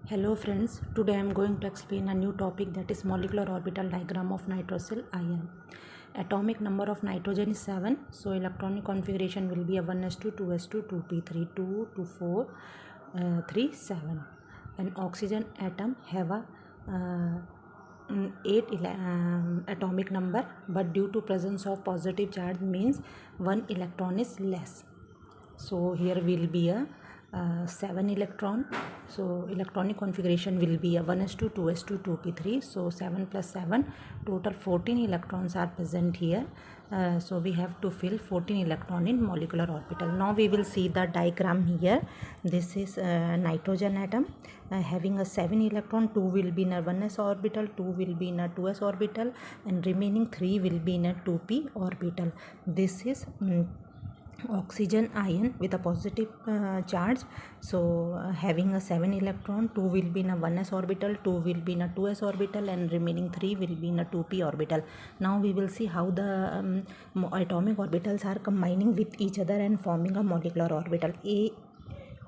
Hello friends, today I am going to explain a new topic, that is molecular orbital diagram of nitrosyl ion. Atomic number of nitrogen is 7, so electronic configuration will be a 1s2, 2s2, 2p3, 2, 2, 4, 3, 7. And oxygen atom have a 8 atomic number, but due to presence of positive charge means 1 electron is less. So here will be a 7 electron. So electronic configuration will be a 1s2, 2s2, 2p3. So 7 plus 7, total 14 electrons are present here. So we have to fill 14 electron in molecular orbital. Now we will see the diagram here. This is nitrogen atom having a 7 electron. 2 will be in a 1s orbital, 2 will be in a 2s orbital, and remaining 3 will be in a 2p orbital. This is oxygen ion with a positive charge. So having a 7 electron, 2 will be in a 1s orbital, 2 will be in a 2s orbital, and remaining 3 will be in a 2p orbital. Now we will see how the atomic orbitals are combining with each other and forming a molecular orbital.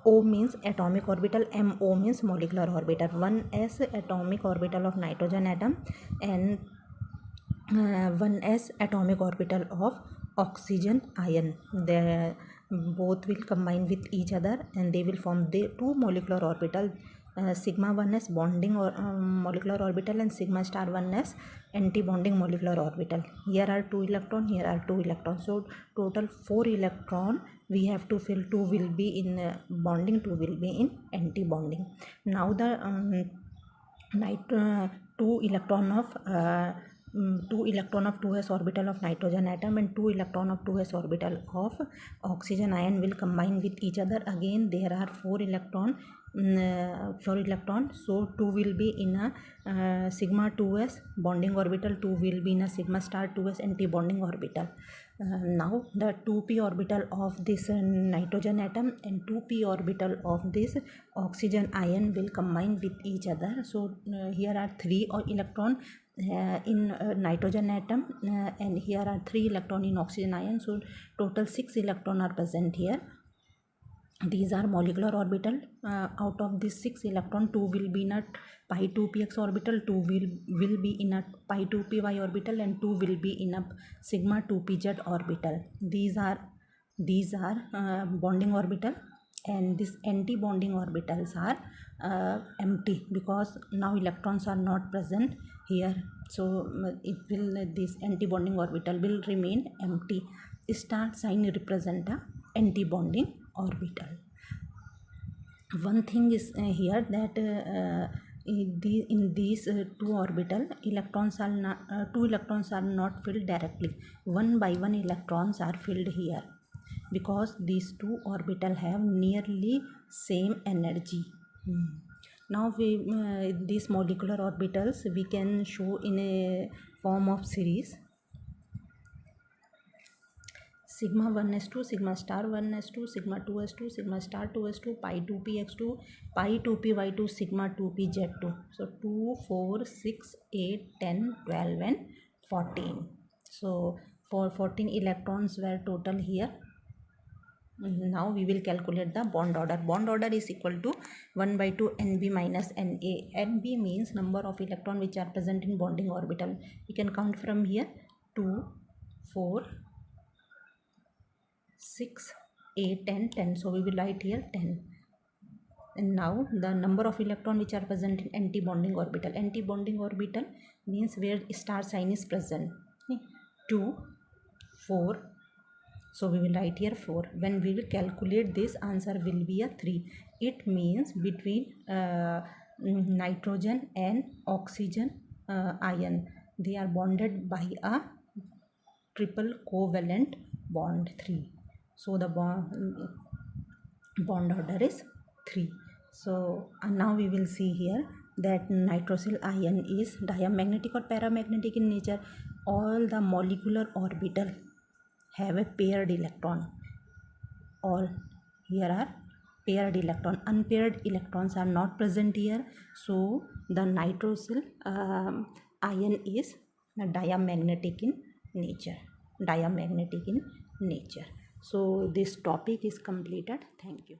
O means atomic orbital, MO means molecular orbital. 1s atomic orbital of nitrogen atom and 1s atomic orbital of oxygen ion. They both will combine with each other and they will form the two molecular orbital, sigma 1s bonding or molecular orbital and sigma star 1s anti-bonding molecular orbital. Here are 2 electron, here are 2 electrons. So total 4 electron we have to fill. 2 will be in bonding, 2 will be in anti-bonding. Now the 2 electron of 2s orbital of nitrogen atom and 2 electron of 2s orbital of oxygen ion will combine with each other. Again there are 4 electron. So 2 will be in a sigma 2s bonding orbital, 2 will be in a sigma star 2s anti-bonding orbital. Now the 2p orbital of this nitrogen atom and 2p orbital of this oxygen ion will combine with each other. So here are 3 electron in nitrogen atom and here are 3 electron in oxygen ion. So total 6 electron are present here. These are molecular orbital. Out of this 6 electron, 2 will be in a pi 2px orbital, 2 will be in a pi 2py orbital, and 2 will be in a sigma 2pz orbital. These are bonding orbital, and this anti-bonding orbitals are empty because now electrons are not present here. So this anti-bonding orbital will remain empty. Star sign represent a anti-bonding orbital. One thing is here that in these 2 orbital electrons are not 2 electrons are not filled directly. One by one electrons are filled here because these 2 orbital have nearly same energy. Now these molecular orbitals we can show in a form of series. Sigma 1s2, sigma star 1s2, sigma 2s2, sigma star 2s2, pi 2px2, pi 2py2, sigma 2pz2. So 2, 4, 6, 8, 10, 12 and 14. So for 14 electrons were total here. Now we will calculate the bond order. Bond order is equal to 1 by 2 Nb minus Na. Nb means number of electrons which are present in bonding orbital. We can count from here 2, 4, 6, 8, 10, 10. So we will write here 10. And now the number of electrons which are present in anti-bonding orbital. Anti-bonding orbital means where star sign is present. 2, 4. So we will write here 4. When we will calculate this, answer will be a 3. It means between nitrogen and oxygen ion, they are bonded by a triple covalent bond 3. So the bond order is 3. So now we will see here that nitrosyl ion is diamagnetic or paramagnetic in nature. All the molecular orbital have a paired electron. All here are paired electron. Unpaired electrons are not present here. So the nitrosyl ion is diamagnetic in nature. So this topic is completed. Thank you.